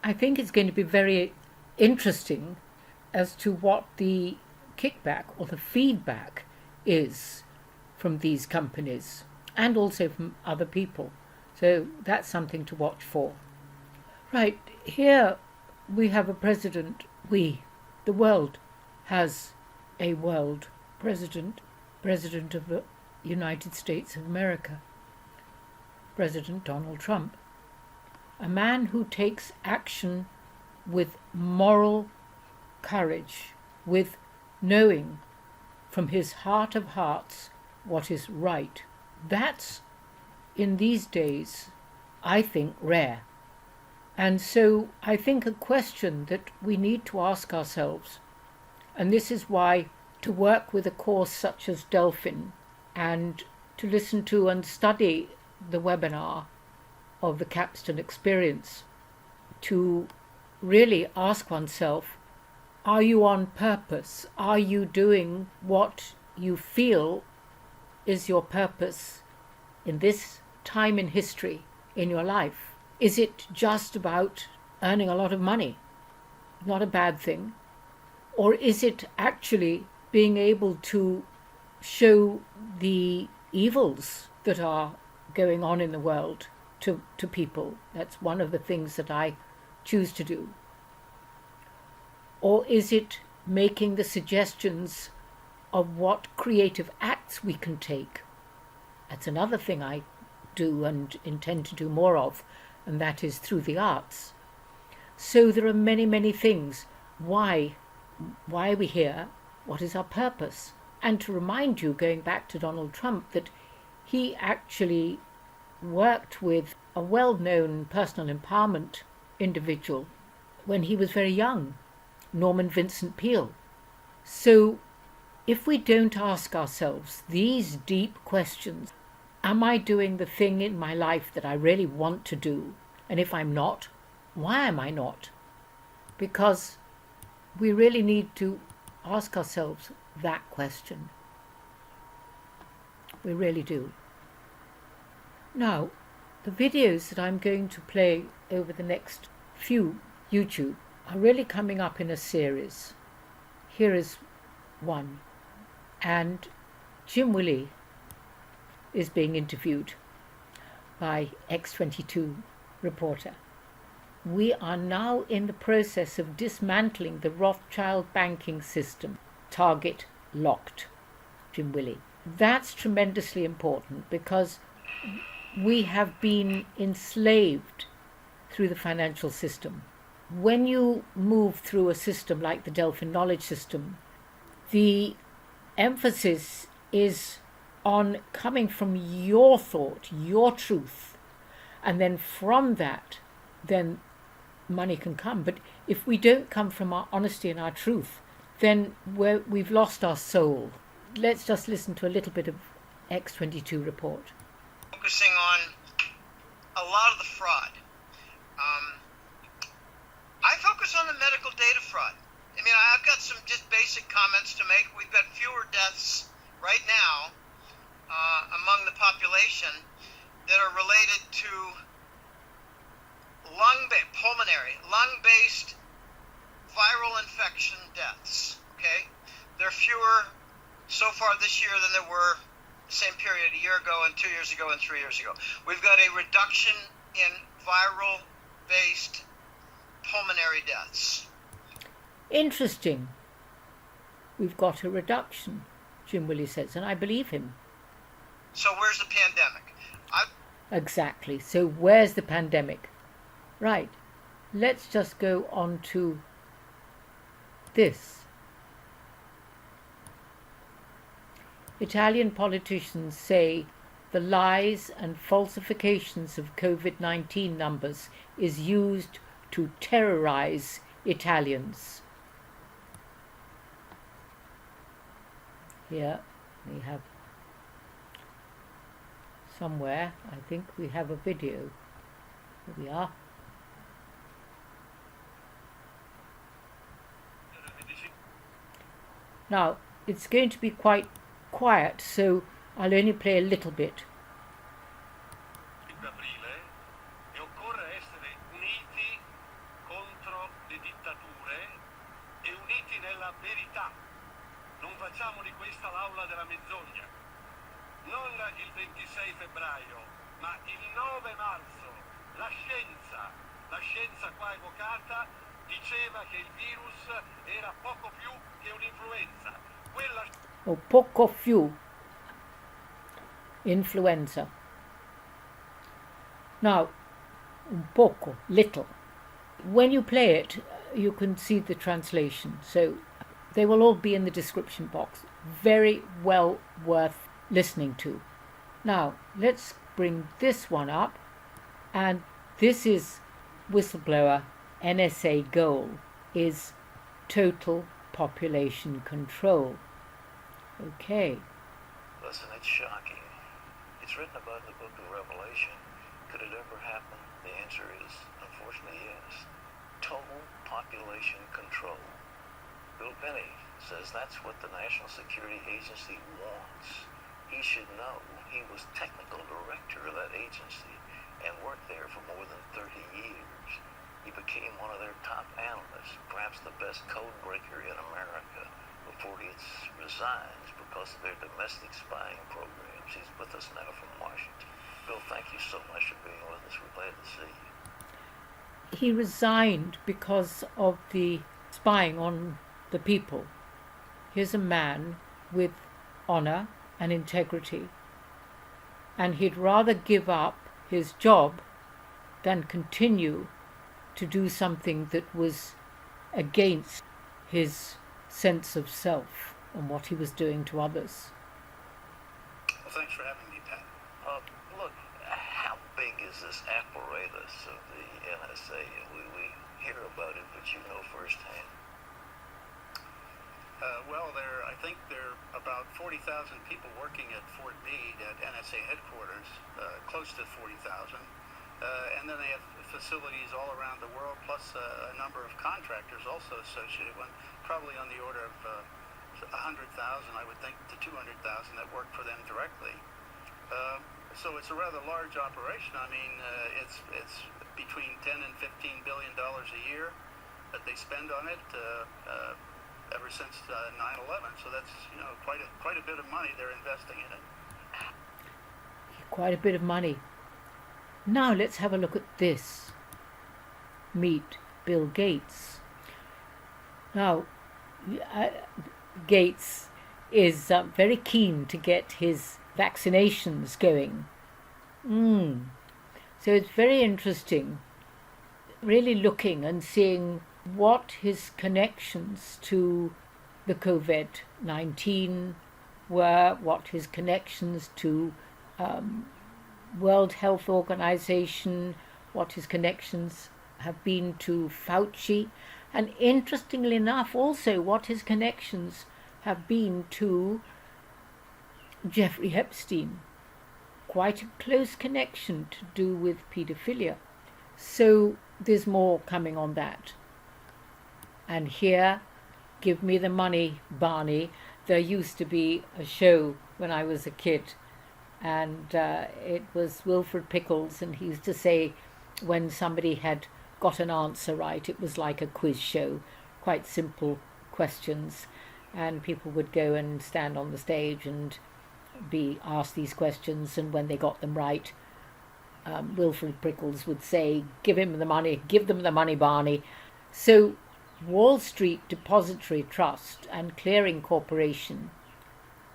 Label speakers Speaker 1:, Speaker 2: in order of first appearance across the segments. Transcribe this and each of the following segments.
Speaker 1: I think it's going to be very interesting as to what the kickback or the feedback is from these companies and also from other people. So that's something to watch for. Right, here we have a president, the world has a world president, President of the United States of America, President Donald Trump. A man who takes action with moral courage, with knowing from his heart of hearts what is right. That's, in these days, I think, rare. And so I think a question that we need to ask ourselves, and this is why to work with a course such as Delphin and to listen to and study the webinar of the Capstone experience, to really ask oneself, are you on purpose? Are you doing what you feel is your purpose in this time in history in your life? Is it just about earning a lot of money? Not a bad thing. Or is it actually being able to show the evils that are going on in the world to people? That's one of the things that I choose to do. Or is it making the suggestions of what creative acts we can take? That's another thing I do and intend to do more of, and that is through the arts. So there are many, many things. Why are we here? What is our purpose? And to remind you, going back to Donald Trump, that he actually worked with a well-known personal empowerment individual when he was very young, Norman Vincent Peale. So if we don't ask ourselves these deep questions, am I doing the thing in my life that I really want to do? And if I'm not, why am I not? Because we really need to ask ourselves that question. We really do. Now, the videos that I'm going to play over the next few YouTube are really coming up in a series. Here is one. And Jim Willie is being interviewed by X22 reporter. We are now in the process of dismantling the Rothschild banking system. Target locked. Jim Willie. That's tremendously important because we have been enslaved through the financial system. When you move through a system like the Delphin Knowledge System, the emphasis is on coming from your thought, your truth, and then from that, then money can come. But if we don't come from our honesty and our truth, then we've lost our soul. Let's just listen to a little bit of X22 report.
Speaker 2: Focusing on a lot of the fraud. I focus on the medical data fraud. I mean, I've got some just basic comments to make. We've got fewer deaths right now among the population that are related to lung-based viral infection deaths. Okay, there are fewer so far this year than there were the same period a year ago and 2 years ago and 3 years ago. We've got a reduction in viral-based pulmonary deaths.
Speaker 1: Interesting. We've got a reduction, Jim Willie says, and I believe him.
Speaker 2: So where's the pandemic?
Speaker 1: Exactly. So where's the pandemic? Right. Let's just go on to this. Italian politicians say the lies and falsifications of COVID-19 numbers is used to terrorize Italians. Here we have somewhere, I think we have a video. Here we are. Now, it's going to be quite quiet, so I'll only play a little bit.
Speaker 3: Verità. Non facciamo di questa l'aula della menzogna. Non il 26 febbraio, ma il 9 marzo. La scienza qua evocata, diceva che il virus era poco più che un'influenza.
Speaker 1: O poco più. Influenza. Now, un poco, little. When you play it, you can see the translation. So they will all be in the description box. Very well worth listening to. Now, let's bring this one up. And this is whistleblower NSA goal is total population control. Okay.
Speaker 4: Listen, it's shocking. It's written about in the book of Revelation. Could it ever happen? The answer is, unfortunately, yes. Total population control. Bill Binney says that's what the National Security Agency wants. He should know. He was technical director of that agency and worked there for more than 30 years. He became one of their top analysts, perhaps the best code breaker in America, before he resigns because of their domestic spying programs. He's with us now from Washington. Bill, thank you so much for being with us. We're glad to see you.
Speaker 1: He resigned because of the spying on the people. Here's a man with honor and integrity, and he'd rather give up his job than continue to do something that was against his sense of self and what he was doing to others.
Speaker 3: Well, thanks for having me, Pat.
Speaker 4: Look, how big is this apparatus of the NSA? We hear about it, but you know firsthand.
Speaker 3: Well, I think there are about 40,000 people working at Fort Meade at NSA headquarters, close to 40,000. And then they have facilities all around the world, plus a number of contractors also associated with, probably on the order of 100,000, I would think, to 200,000 that work for them directly. So it's a rather large operation. I mean, it's between 10 and 15 billion dollars a year that they spend on it ever since 9/11. So that's quite a bit of money they're investing in it.
Speaker 1: Quite a bit of money. Now let's have a look at this. Meet Bill Gates. Now, Gates is very keen to get his vaccinations going. So it's very interesting, really looking and seeing what his connections to the COVID-19 were, what his connections to World Health Organization, what his connections have been to Fauci, and interestingly enough also what his connections have been to Jeffrey Epstein. Quite a close connection to do with paedophilia. So there's more coming on that. And here, Give Me the Money, Barney. There used to be a show when I was a kid, and it was Wilfred Pickles, and he used to say when somebody had got an answer right, it was like a quiz show, quite simple questions, and people would go and stand on the stage and be asked these questions, and when they got them right, Wilfred Pickles would say, give them the money, Barney. So Wall Street Depository Trust and Clearing Corporation,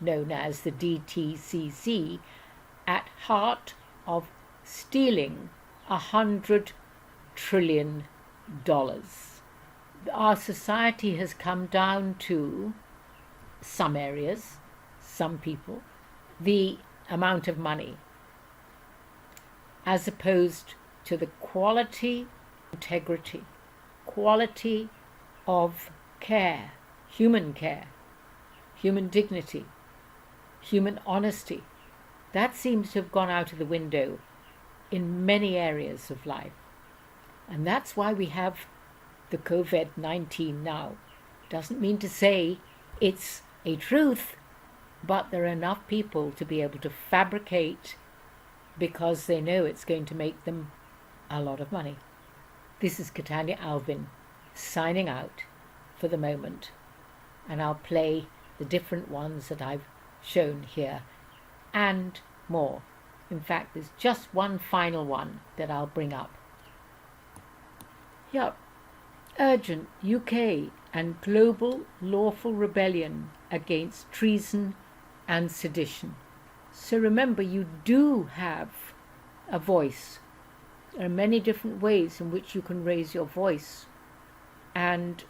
Speaker 1: known as the DTCC, at heart of stealing $100 trillion. Our society has come down to some areas, some people, the amount of money, as opposed to the quality, integrity, quality of care, human dignity, human honesty. That seems to have gone out of the window in many areas of life. And that's why we have the COVID-19 now. Doesn't mean to say it's a truth, but there are enough people to be able to fabricate because they know it's going to make them a lot of money. This is Catania Alvin signing out for the moment. and I'll play the different ones that I've shown here and more. In fact, there's just one final one that I'll bring up. Yep. Urgent UK and global lawful rebellion against treason and sedition. So remember, you do have a voice. There are many different ways in which you can raise your voice. And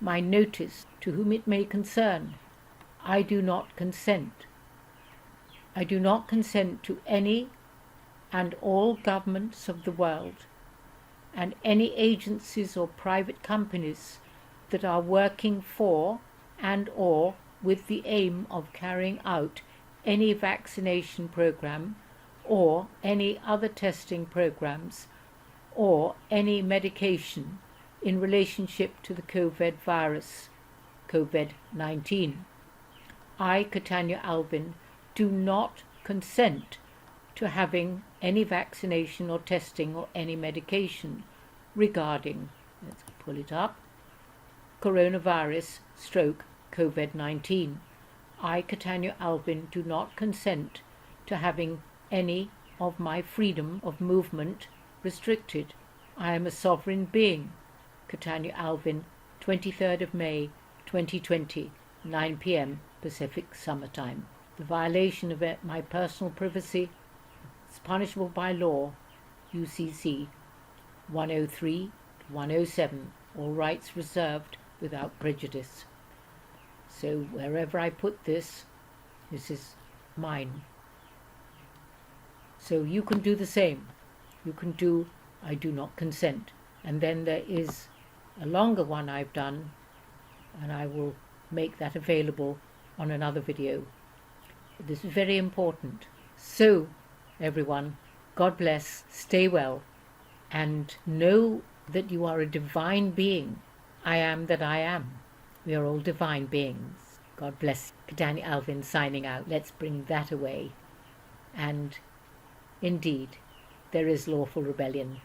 Speaker 1: my notice, to whom it may concern, I do not consent. I do not consent to any and all governments of the world and any agencies or private companies that are working for and or with the aim of carrying out any vaccination program or any other testing programs or any medication in relationship to the COVID virus, COVID-19. I, Catania Alvin, do not consent to having any vaccination or testing or any medication regarding, let's pull it up, coronavirus stroke COVID-19. I, Catania Alvin, do not consent to having any of my freedom of movement restricted. I am a sovereign being. Catania Alvin, 23rd of May, 2020, 9 p.m. Pacific Summertime. The violation of my personal privacy is punishable by law, UCC 103-107, all rights reserved without prejudice. So wherever I put this, this is mine. So you can do the same. You can do I do not consent. And then there is a longer one I've done, and I will make that available on another video. This is very important. So, everyone, God bless, stay well, and know that you are a divine being. I am that I am. We are all divine beings. God bless. Catania Alvin signing out. Let's bring that away. And indeed, there is lawful rebellion.